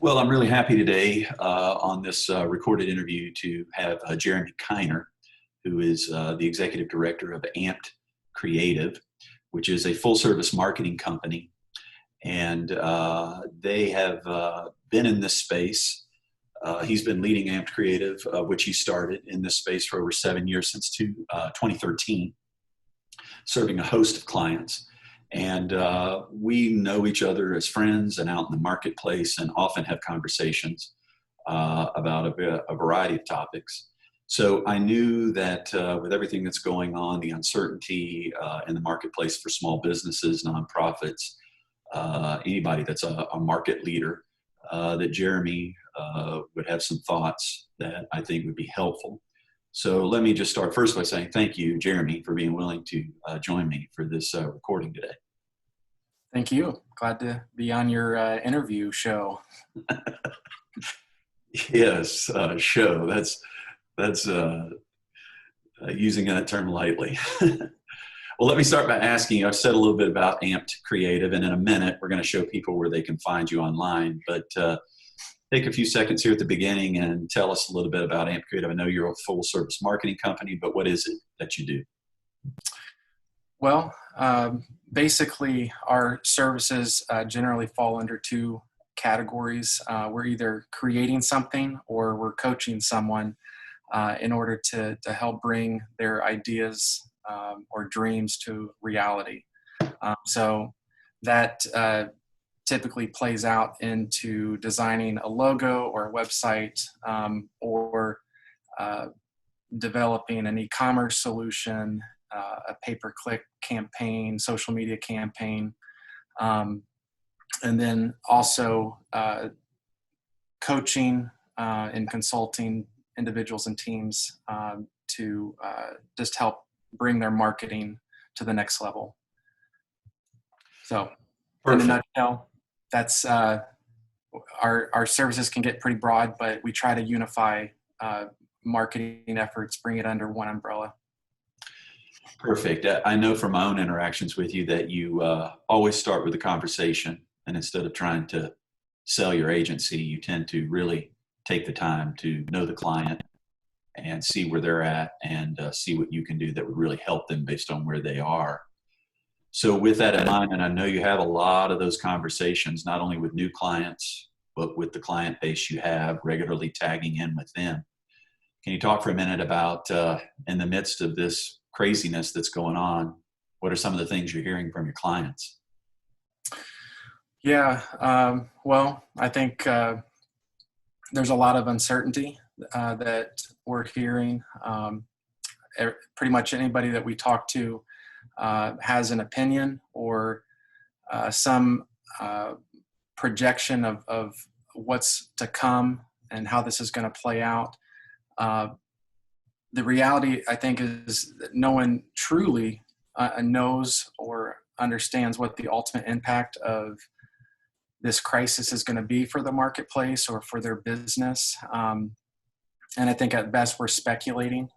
Well, I'm really happy today on this recorded interview to have Jeremy Kiner, who is the executive director of AMPED Creativ, which is a full-service marketing company. And they have been in this space. He's been leading AMPED Creativ, which he started in this space for over 7 years, since 2013, serving a host of clients. And we know each other as friends and out in the marketplace, and often have conversations about a variety of topics. So I knew that with everything that's going on, the uncertainty in the marketplace for small businesses, nonprofits, anybody that's a market leader, that Jeremy would have some thoughts that I think would be helpful. So let me just start first by saying thank you, Jeremy, for being willing to join me for this recording today. Thank you. Glad to be on your interview show. Yes, show. That's using that term lightly. Well, let me start by asking you, I've said a little bit about AMPED Creativ, and in a minute, we're going to show people where they can find you online. But take a few seconds here at the beginning and tell us a little bit about AMPED Creativ. I know you're a full service marketing company, but what is it that you do? Well, basically, our services generally fall under two categories. We're either creating something or we're coaching someone in order to help bring their ideas or dreams to reality. So that typically plays out into designing a logo or a website, or developing an e-commerce solution, a pay-per-click campaign, social media campaign, and then also coaching and consulting individuals and teams to just help bring their marketing to the next level. So Perfect. In a nutshell, that's our services can get pretty broad, but we try to unify marketing efforts, bring it under one umbrella. Perfect. I know from my own interactions with you that you always start with a conversation, and instead of trying to sell your agency, you tend to really take the time to know the client and see where they're at, and see what you can do that would really help them based on where they are. So with that in mind, and I know you have a lot of those conversations, not only with new clients, but with the client base you have, regularly tagging in with them. Can you talk for a minute about, in the midst of this craziness that's going on, what are some of the things you're hearing from your clients? Yeah, well, I think there's a lot of uncertainty that we're hearing. Pretty much anybody that we talk to has an opinion or some projection of what's to come and how this is going to play out. The reality, I think, is that no one truly knows or understands what the ultimate impact of this crisis is going to be for the marketplace or for their business. And I think at best we're speculating.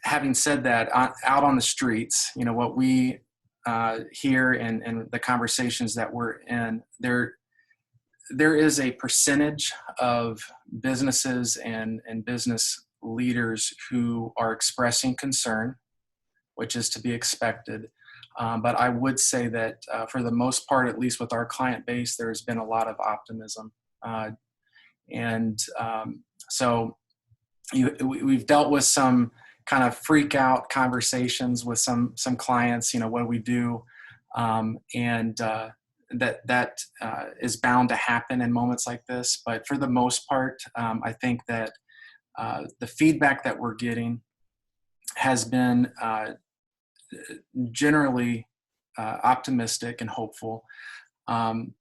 Having said that, out on the streets, what we hear and the conversations that we're in, there is a percentage of businesses and business leaders who are expressing concern, which is to be expected. But I would say that for the most part, at least with our client base, there's been a lot of optimism. So we've dealt with some kind of freak out conversations with some clients, what do we do? That is bound to happen in moments like this. But for the most part, I think that the feedback that we're getting has been generally optimistic and hopeful. And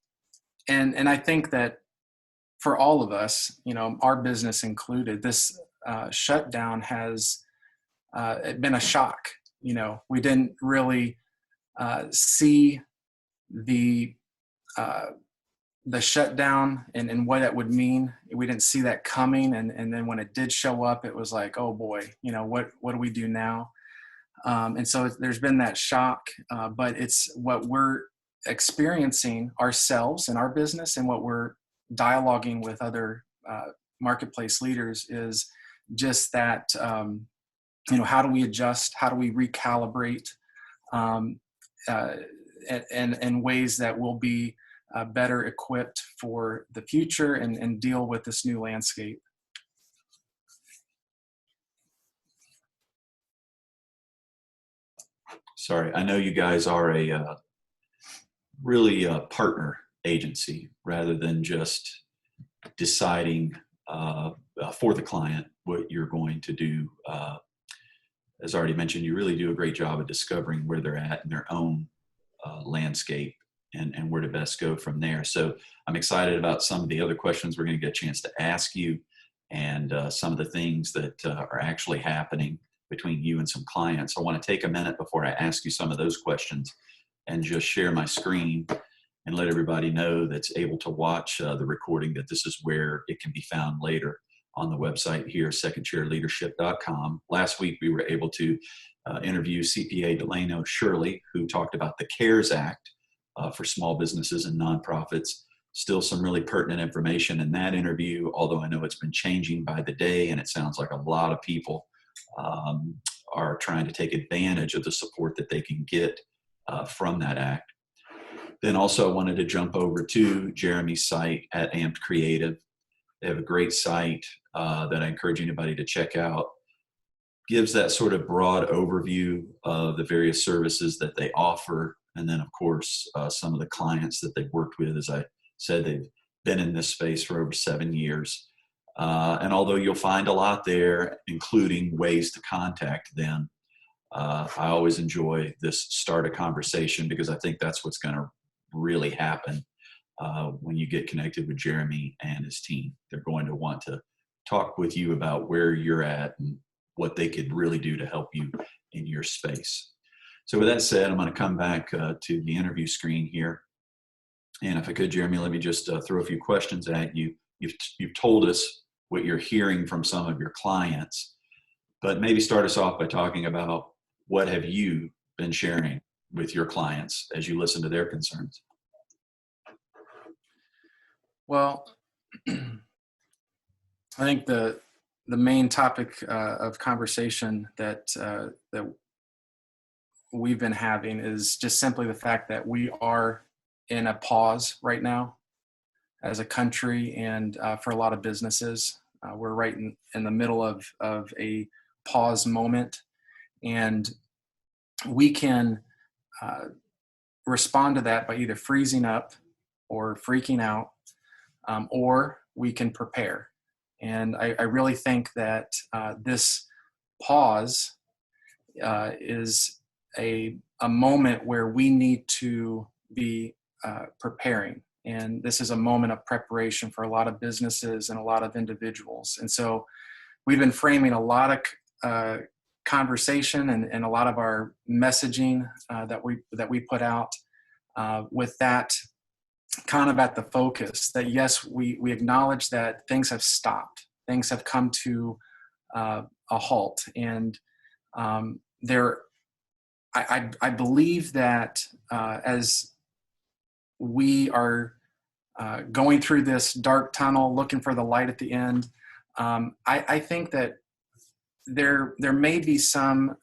I think that for all of us, our business included, this shutdown has been a shock. We didn't really see the shutdown and what it would mean. We didn't see that coming. And then when it did show up, it was like, oh boy, what do we do now? And so there's been that shock, but it's what we're experiencing ourselves and our business, and what we're dialoguing with other marketplace leaders is just that, how do we adjust? How do we recalibrate in ways that will be better equipped for the future and deal with this new landscape? Sorry, I know you guys are a really a partner agency rather than just deciding for the client what you're going to do. As already mentioned, you really do a great job of discovering where they're at in their own landscape and where to best go from there. So I'm excited about some of the other questions we're going to get a chance to ask you, and some of the things that are actually happening between you and some clients. I want to take a minute before I ask you some of those questions and just share my screen and let everybody know that's able to watch the recording that this is where it can be found later on the website here, secondchairleadership.com. Last week, we were able to interview CPA Delano Shirley, who talked about the CARES Act for small businesses and nonprofits. Still some really pertinent information in that interview, although I know it's been changing by the day, and it sounds like a lot of people are trying to take advantage of the support that they can get from that act. Then also I wanted to jump over to Jeremy's site at AMPED Creativ. They have a great site that I encourage anybody to check out. Gives that sort of broad overview of the various services that they offer. And then of course, some of the clients that they've worked with. As I said, they've been in this space for over 7 years. And although you'll find a lot there, including ways to contact them, I always enjoy this start a conversation, because I think that's what's going to really happen when you get connected with Jeremy and his team. They're going to want to talk with you about where you're at and what they could really do to help you in your space. So with that said, I'm going to come back to the interview screen here. And if I could, Jeremy, let me just throw a few questions at you. You've told us what you're hearing from some of your clients, but maybe start us off by talking about what have you been sharing with your clients as you listen to their concerns? Well, I think the main topic of conversation that we've been having is just simply the fact that we are in a pause right now as a country, and for a lot of businesses. We're right in the middle of a pause moment, and we can respond to that by either freezing up or freaking out, or we can prepare. And I really think that this pause is a moment where we need to be preparing. And this is a moment of preparation for a lot of businesses and a lot of individuals. And so we've been framing a lot of conversation and a lot of our messaging that we put out with that kind of at the focus, that yes, we acknowledge that things have stopped, things have come to a halt, and I believe that as we are going through this dark tunnel, looking for the light at the end, I think that there may be some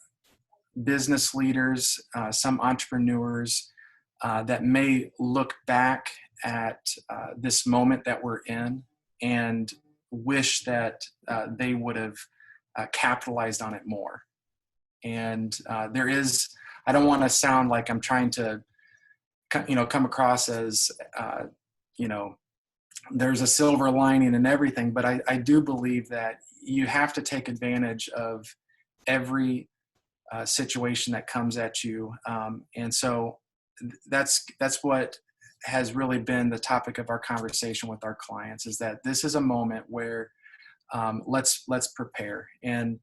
business leaders, some entrepreneurs that may look back at this moment that we're in and wish that they would have capitalized on it more. And there is, I don't want to sound like I'm trying to, come across as, there's a silver lining in everything, but I do believe that you have to take advantage of every situation that comes at you. And so that's what has really been the topic of our conversation with our clients, is that this is a moment where let's prepare. And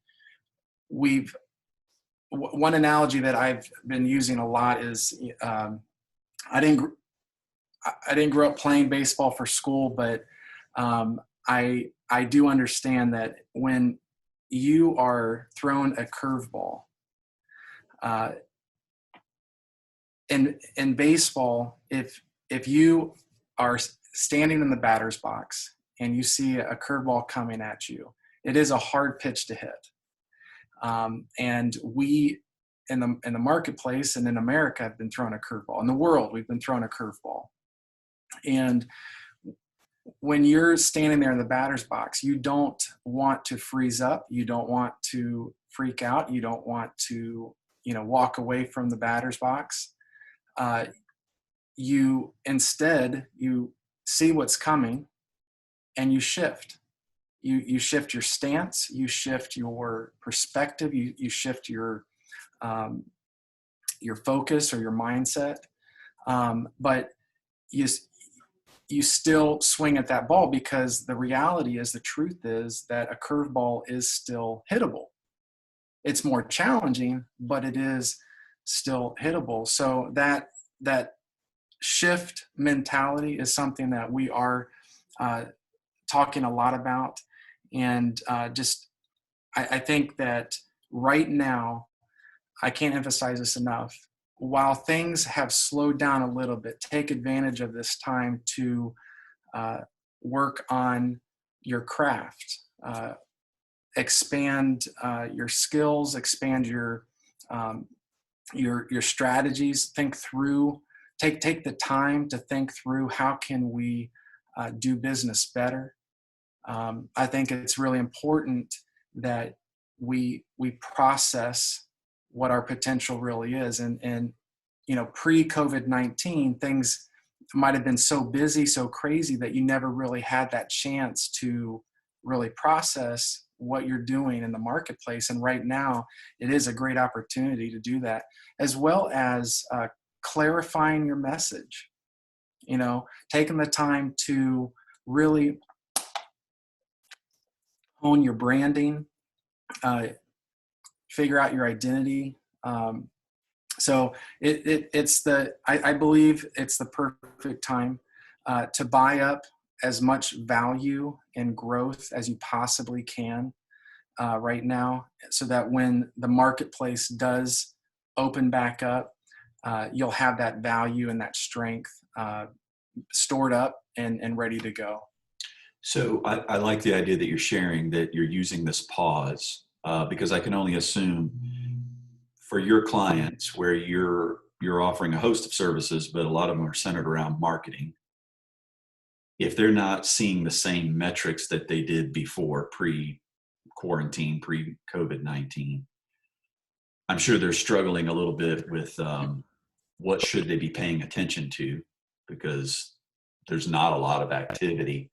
one analogy that I've been using a lot is I didn't grow up playing baseball for school, but I do understand that when you are thrown a curveball, in baseball, if you are standing in the batter's box and you see a curveball coming at you, it is a hard pitch to hit. And we in the marketplace and in America have been thrown a curveball. In the world, we've been thrown a curveball. And when you're standing there in the batter's box, you don't want to freeze up. You don't want to freak out. You don't want to, walk away from the batter's box. You see what's coming and you shift. You shift your stance. You shift your perspective. You shift your focus or your mindset. But you still swing at that ball, because the reality is, the truth is that a curveball is still hittable. It's more challenging, but it is still hittable. So that shift mentality is something that we are talking a lot about. And I think that right now, I can't emphasize this enough, while things have slowed down a little bit, take advantage of this time to work on your craft, expand your skills, expand your strategies. Think through, take the time to think through, how can we do business better. I think it's really important that we process what our potential really is. And pre-COVID-19, things might have been so busy, so crazy, that you never really had that chance to really process what you're doing in the marketplace. And right now, it is a great opportunity to do that, as well as clarifying your message, taking the time to really hone your branding, figure out your identity. So I believe it's the perfect time to buy up as much value and growth as you possibly can right now, so that when the marketplace does open back up, you'll have that value and that strength stored up and ready to go. So I like the idea that you're sharing, that you're using this pause, because I can only assume for your clients, where you're offering a host of services, but a lot of them are centered around marketing. If they're not seeing the same metrics that they did before, pre-quarantine, pre-COVID-19, I'm sure they're struggling a little bit with what should they be paying attention to, because there's not a lot of activity.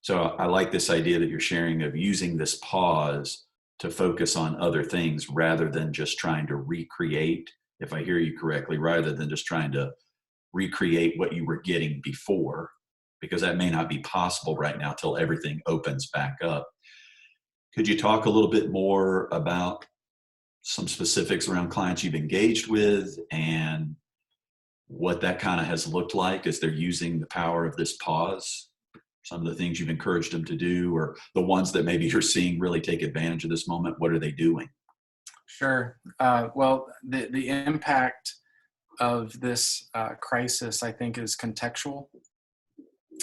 So I like this idea that you're sharing of using this pause to focus on other things, rather than just trying to recreate, if I hear you correctly, rather than just trying to recreate what you were getting before, because that may not be possible right now till everything opens back up. Could you talk a little bit more about some specifics around clients you've engaged with and what that kind of has looked like as they're using the power of this pause? Some of the things you've encouraged them to do, or the ones that maybe you're seeing really take advantage of this moment. What are they doing? Sure. Well, the impact of this crisis, I think, is contextual.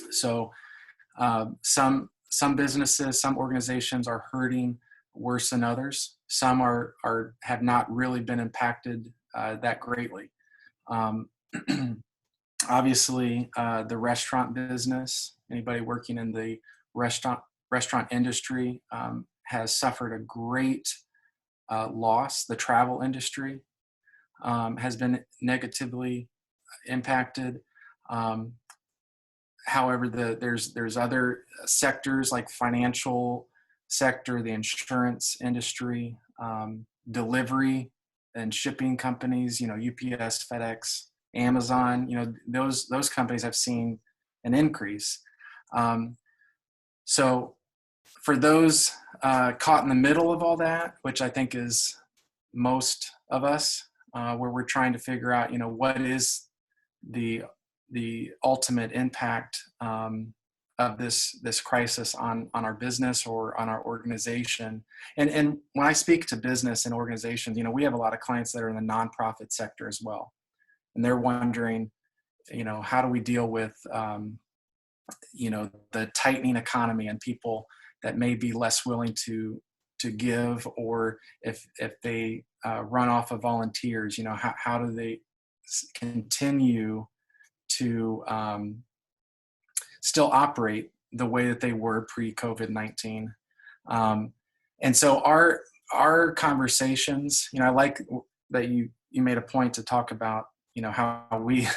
So some businesses, some organizations are hurting worse than others. Some have not really been impacted that greatly. Obviously, the restaurant business, anybody working in the restaurant industry has suffered a great loss. The travel industry has been negatively impacted. However, there's other sectors like financial sector, the insurance industry, delivery and shipping companies, UPS, FedEx, Amazon, those companies have seen an increase. So for those caught in the middle of all that, which I think is most of us, where we're trying to figure out, what is the ultimate impact of this crisis on our business or on our organization. And when I speak to business and organizations, we have a lot of clients that are in the nonprofit sector as well. and they're wondering, how do we deal with, the tightening economy and people that may be less willing to give, or if they run off of volunteers, how do they continue to still operate the way that they were pre-COVID-19. And so our conversations, I like that you made a point to talk about, how we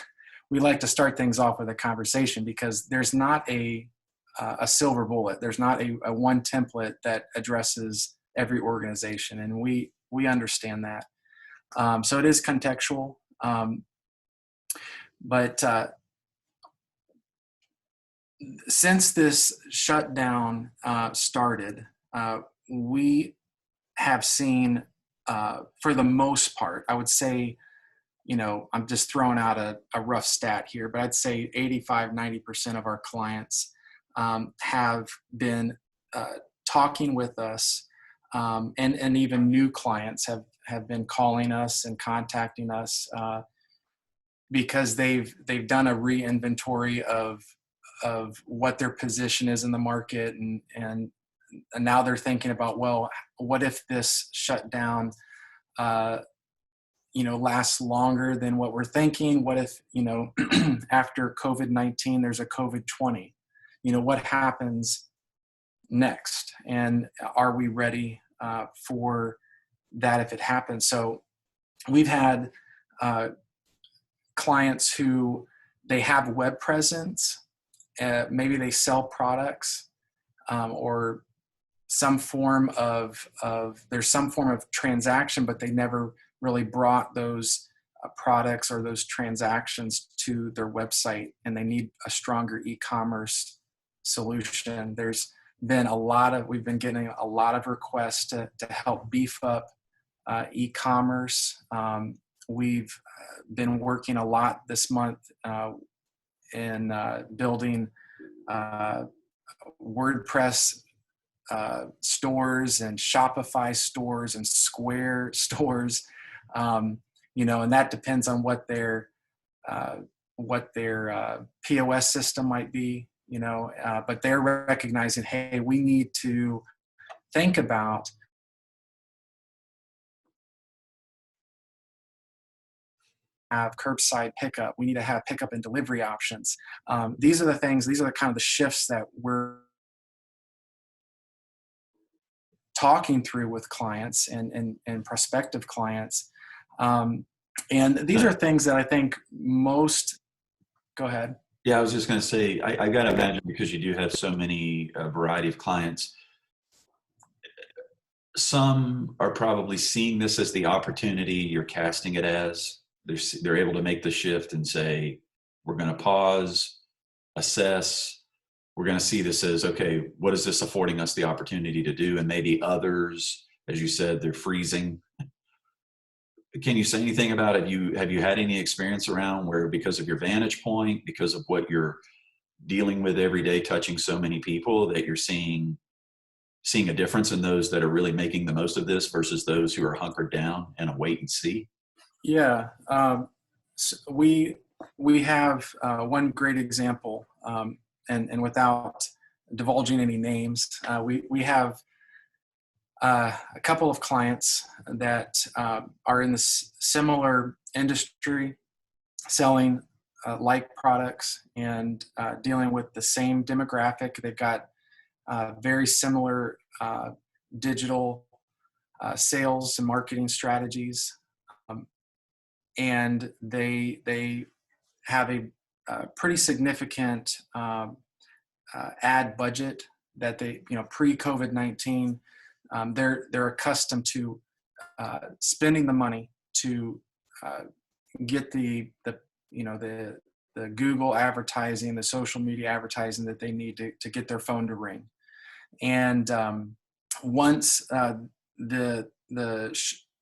like to start things off with a conversation, because there's not a silver bullet. There's not a one template that addresses every organization, and we understand that. So it is contextual, but since this shutdown started, we have seen, for the most part, I would say, I'm just throwing out a rough stat here, but I'd say 85–90% of our clients have been talking with us, and even new clients have been calling us and contacting us because they've done a re-inventory of what their position is in the market, and now they're thinking about, well, what if this shutdown lasts longer than what we're thinking? What if, after COVID-19, there's a COVID-20? What happens next? And are we ready for that if it happens? So we've had clients who they have web presence, maybe they sell products, or some form of there's some form of transaction, but they never really brought those products or those transactions to their website, and they need a stronger e-commerce solution. We've been getting a lot of requests to help beef up e-commerce. We've been working a lot this month in building WordPress stores and Shopify stores and Square stores, and that depends on what their POS system might be, but they're recognizing, hey, we need to think about have curbside pickup. We need to have pickup and delivery options. These are the kind of the shifts that we're talking through with clients and prospective clients. And these are things that I think most, go ahead. Yeah, I was just going to say, I got to imagine, because you do have so many variety of clients, some are probably seeing this as the opportunity you're casting it as. They're able to make the shift and say, we're going to pause, assess. We're going to see this as, okay, what is this affording us the opportunity to do? And maybe others, as you said, they're freezing. Can you say anything about it? Have you had any experience around where, because of your vantage point, because of what you're dealing with every day, touching so many people, that you're seeing a difference in those that are really making the most of this versus those who are hunkered down and a wait and see? Yeah, so we have one great example, and without divulging any names, we have a couple of clients that are in this similar industry, selling like products and dealing with the same demographic. They've got very similar digital sales and marketing strategies, and they have a pretty significant ad budget that they, pre-COVID-19, they're accustomed to spending the money to get the Google advertising, the social media advertising that they need to get their phone to ring. And once the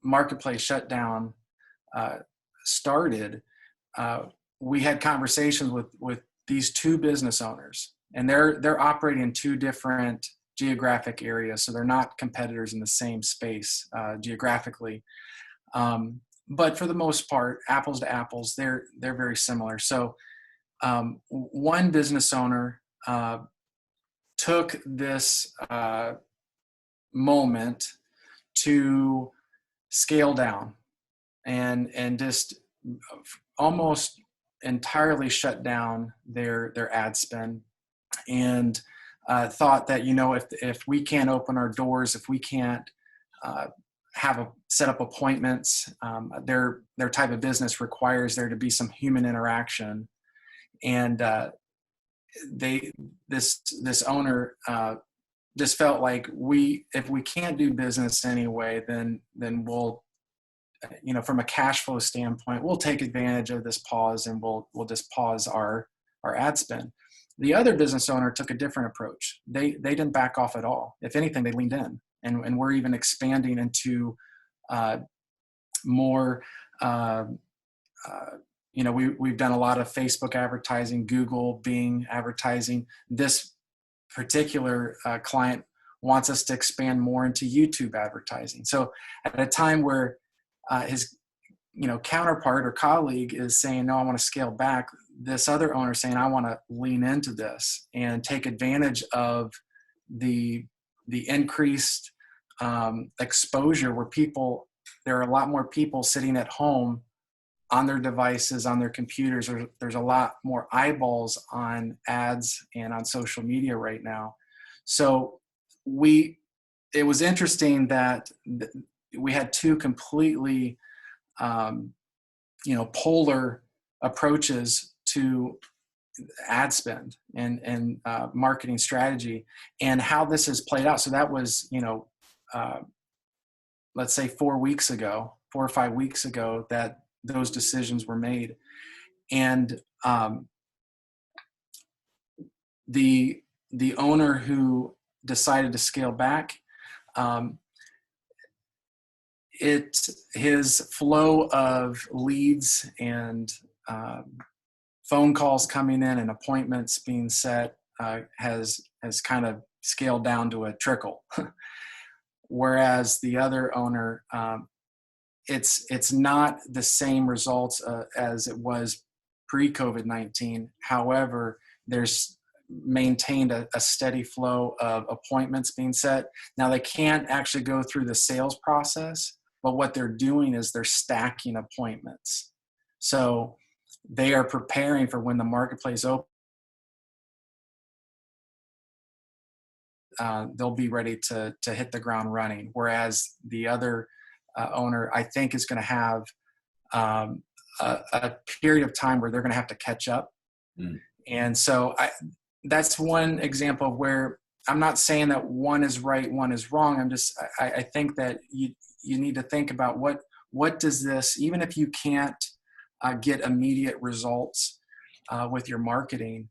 marketplace shutdown started, we had conversations with these two business owners, and they're operating in two different geographic areas, so they're not competitors in the same space geographically. but for the most part, apples to apples, they're very similar. So one business owner took this moment to scale down and just almost entirely shut down their ad spend, and thought that, if we can't open our doors, if we can't set up appointments, their type of business requires there to be some human interaction. And this owner just felt like, if we can't do business anyway, then we'll, from a cash flow standpoint, we'll take advantage of this pause, and we'll just pause our ad spend. The other business owner took a different approach. They didn't back off at all. If anything, they leaned in, and we're even expanding into more. We've done a lot of Facebook advertising, Google, Bing advertising. This particular client wants us to expand more into YouTube advertising. So at a time where his counterpart or colleague is saying, no, I want to scale back, this other owner saying, I want to lean into this and take advantage of the increased exposure, where there are a lot more people sitting at home on their devices, on their computers, or there's a lot more eyeballs on ads and on social media right now. So it was interesting that we had two completely, polar approaches to ad spend and marketing strategy, and how this has played out. So that was, let's say 4 or 5 weeks ago, that those decisions were made. And the owner who decided to scale back, his flow of leads and phone calls coming in and appointments being set has kind of scaled down to a trickle. Whereas the other owner, it's not the same results as it was pre-COVID-19. However, there's maintained a steady flow of appointments being set. Now, they can't actually go through the sales process, but what they're doing is they're stacking appointments. So they are preparing for when the marketplace opens. They'll be ready to hit the ground running. Whereas the other owner, I think, is going to have a period of time where they're going to have to catch up. And so that's one example of where I'm not saying that one is right, one is wrong. I think that you need to think about what does this, even if you can't get immediate results with your marketing,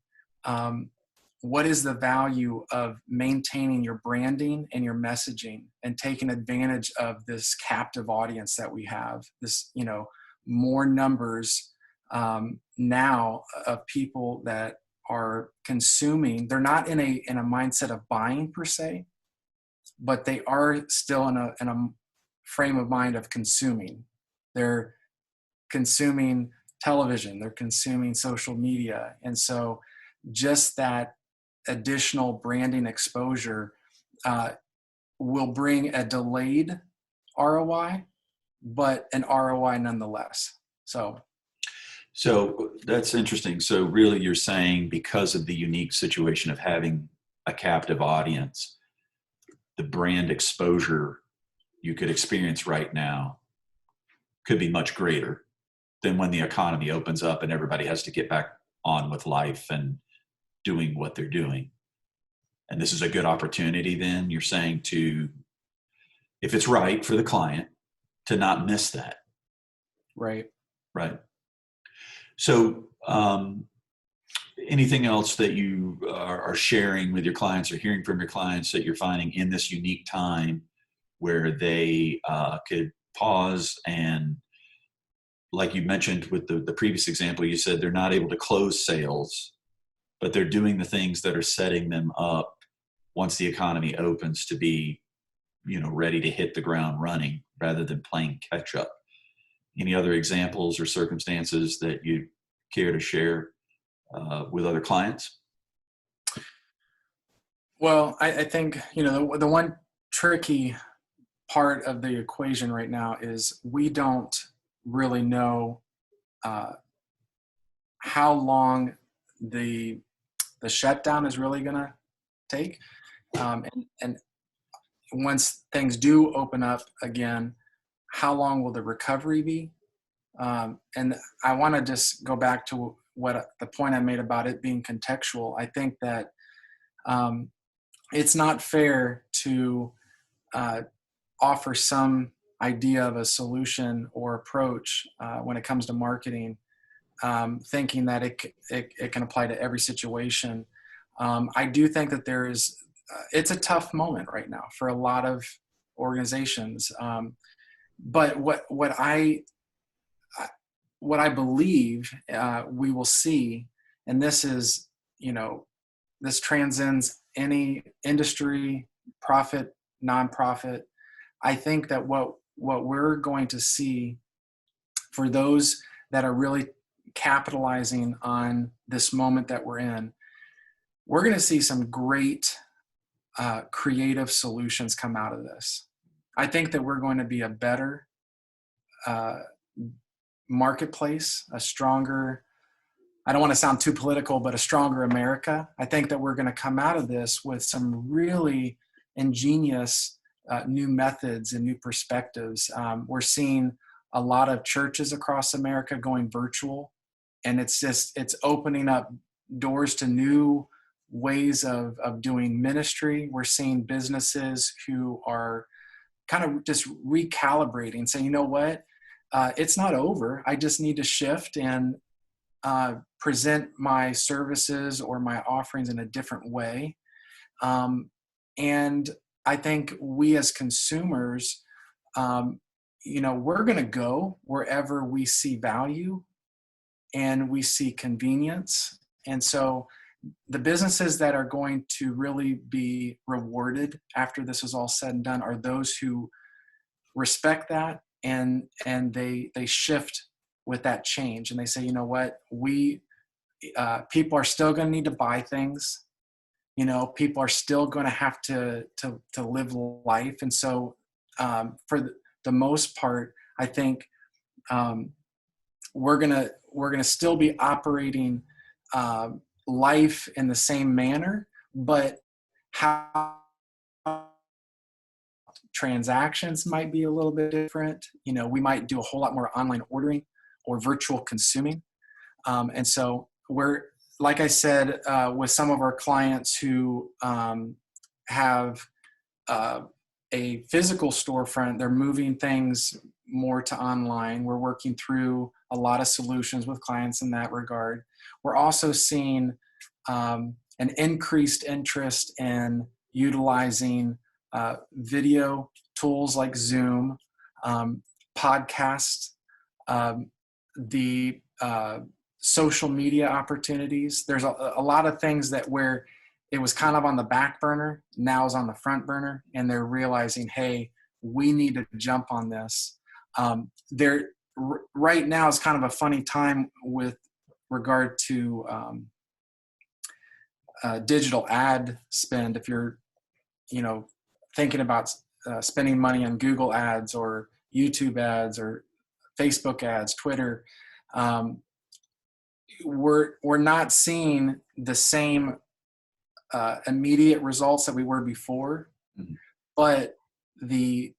what is the value of maintaining your branding and your messaging and taking advantage of this captive audience that we have, this, more numbers now of people that are consuming. They're not in a mindset of buying per se, but they are still in a frame of mind of consuming. They're consuming television, they're consuming social media. And so just that additional branding exposure will bring a delayed ROI, but an ROI nonetheless. So that's interesting. So really you're saying, because of the unique situation of having a captive audience, the brand exposure you could experience right now could be much greater than when the economy opens up and everybody has to get back on with life and doing what they're doing. And this is a good opportunity then, you're saying, to, if it's right for the client, to not miss that. Right. So anything else that you are sharing with your clients or hearing from your clients that you're finding in this unique time where they could pause, and like you mentioned with the previous example, you said they're not able to close sales, but they're doing the things that are setting them up once the economy opens to be, ready to hit the ground running rather than playing catch up. Any other examples or circumstances that you care to share with other clients? Well, I think, the one tricky part of the equation right now is we don't really know uh, how long the shutdown is really going to take. And once things do open up again, how long will the recovery be? And I want to just go back to what the point I made about it being contextual. I think that it's not fair to uh, offer some idea of a solution or approach when it comes to marketing, thinking that it can apply to every situation. I do think that it's a tough moment right now for a lot of organizations. But what I believe we will see, and this is, this transcends any industry, profit, nonprofit. I think that what we're going to see for those that are really capitalizing on this moment that we're in, we're going to see some great creative solutions come out of this. I think that we're going to be a better marketplace, a stronger, I don't want to sound too political, but a stronger America. I think that we're going to come out of this with some really ingenious new methods and new perspectives. We're seeing a lot of churches across America going virtual, and it's opening up doors to new ways of doing ministry. We're seeing businesses who are kind of just recalibrating, saying, you know what, it's not over. I just need to shift and present my services or my offerings in a different way. And I think we as consumers, we're going to go wherever we see value and we see convenience. And so the businesses that are going to really be rewarded after this is all said and done are those who respect that and they shift with that change, and they say, you know what, people are still going to need to buy things. People are still going to have to live life, and so for the most part, I think we're gonna still be operating life in the same manner, but how transactions might be a little bit different. We might do a whole lot more online ordering or virtual consuming. And so we're, like I said, with some of our clients who have a physical storefront, they're moving things more to online. We're working through a lot of solutions with clients in that regard. We're also seeing an increased interest in utilizing video tools like Zoom, podcasts, the social media opportunities. There's a lot of things that where it was kind of on the back burner, now is on the front burner, and they're realizing, hey, we need to jump on this. Right now is kind of a funny time with regard to digital ad spend. If you're, thinking about spending money on Google ads or YouTube ads or Facebook ads, Twitter, we're not seeing the same immediate results that we were before, Mm-hmm. but the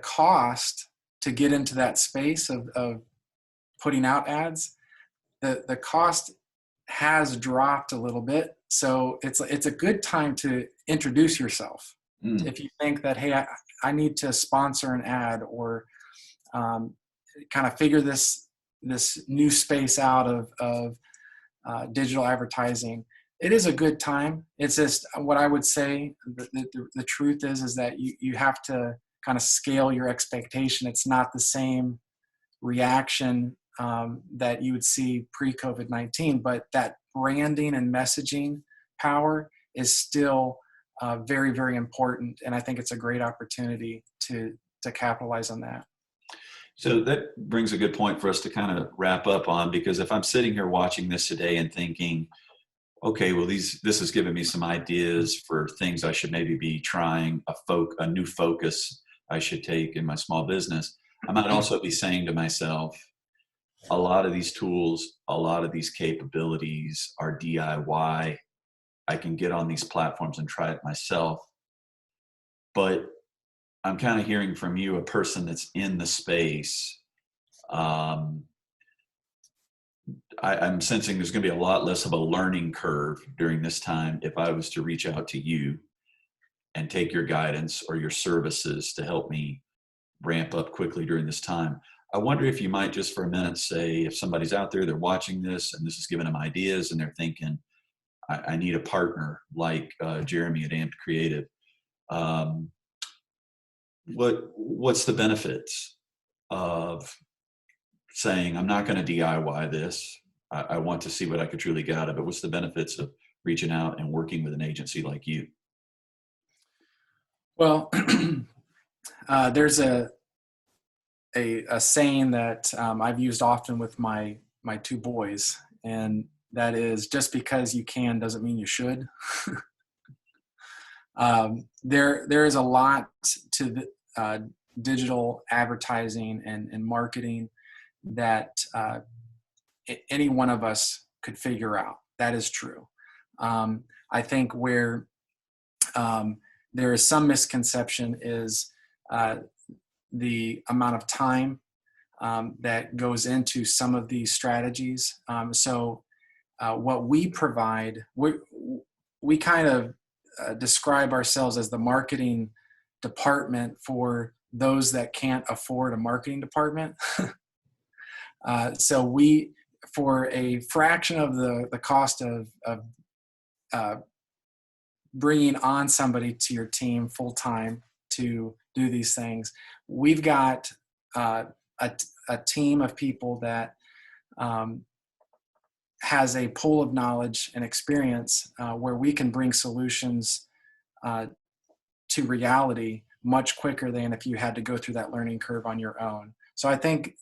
cost to get into that space of putting out ads, the cost has dropped a little bit. So it's a good time to introduce yourself. If you think that, hey, I need to sponsor an ad or kind of figure this new space out of digital advertising, it is a good time. It's just what I would say. The truth is that you have to kind of scale your expectation. It's not the same reaction that you would see pre-COVID-19, but that branding and messaging power is still very, very important. And I think it's a great opportunity to capitalize on that. So that brings a good point for us to kind of wrap up on, because if I'm sitting here watching this today and thinking, okay, well, this has given me some ideas for things I should maybe be trying, a new focus I should take in my small business. I might also be saying to myself, a lot of these tools, a lot of these capabilities are DIY. I can get on these platforms and try it myself. But I'm kind of hearing from you, a person that's in the space. Um, I'm sensing there's going to be a lot less of a learning curve during this time if I was to reach out to you and take your guidance or your services to help me ramp up quickly during this time. I wonder if you might just for a minute say, if somebody's out there, they're watching this and this is giving them ideas and they're thinking, I need a partner like Jeremy at AMPED Creativ. Um, what's the benefits of saying, I'm not going to DIY this. I want to see what I could truly get out of it. What's the benefits of reaching out and working with an agency like you? Well, there's a saying that I've used often with my two boys, and that is, just because you can doesn't mean you should. There is a lot to the, digital advertising and marketing that any one of us could figure out. That is true. I think where there is some misconception is the amount of time that goes into some of these strategies. So what we provide, we kind of describe ourselves as the marketing department for those that can't afford a marketing department. So we, for a fraction of the cost of bringing on somebody to your team full time to do these things, we've got a team of people that has a pool of knowledge and experience where we can bring solutions to reality much quicker than if you had to go through that learning curve on your own. So I think,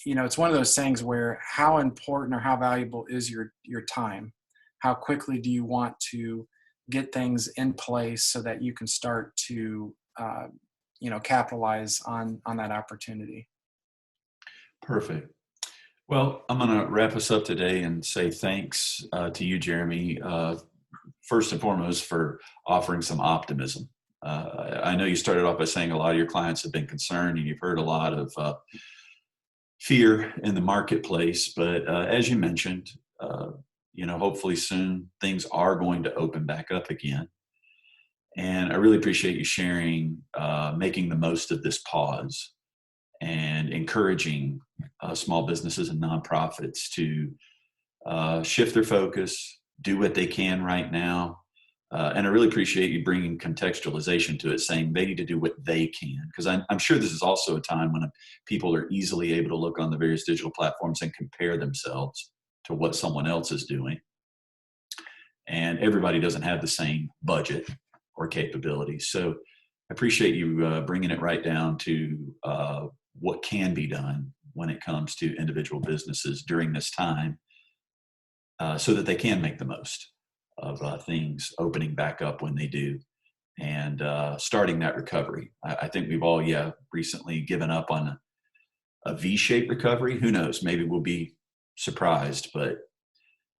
it's one of those things where how important or how valuable is your time? How quickly do you want to get things in place so that you can start to, capitalize on that opportunity? Perfect. Well, I'm going to wrap us up today and say thanks to you, Jeremy, first and foremost for offering some optimism. I know you started off by saying a lot of your clients have been concerned and you've heard a lot of fear in the marketplace, but as you mentioned, hopefully soon things are going to open back up again. And I really appreciate you sharing, making the most of this pause and encouraging small businesses and nonprofits to shift their focus, do what they can right now. And I really appreciate you bringing contextualization to it, saying they need to do what they can. Because I'm sure this is also a time when people are easily able to look on the various digital platforms and compare themselves to what someone else is doing. And everybody doesn't have the same budget or capabilities. So I appreciate you bringing it right down to what can be done when it comes to individual businesses during this time so that they can make the most of things opening back up when they do and starting that recovery. I think we've all, recently given up on a V-shaped recovery. Who knows? Maybe we'll be surprised, but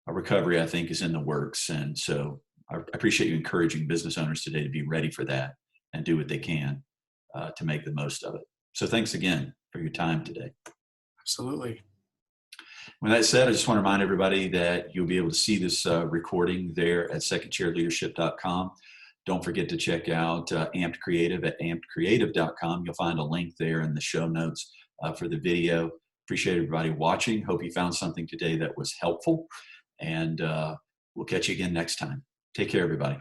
a recovery, I think, is in the works. And so I appreciate you encouraging business owners today to be ready for that and do what they can to make the most of it. So thanks again for your time today. Absolutely. With that said, I just want to remind everybody that you'll be able to see this recording there at secondchairleadership.com. Don't forget to check out AMPED Creativ at ampedcreativ.com. You'll find a link there in the show notes for the video. Appreciate everybody watching. Hope you found something today that was helpful. And we'll catch you again next time. Take care, everybody.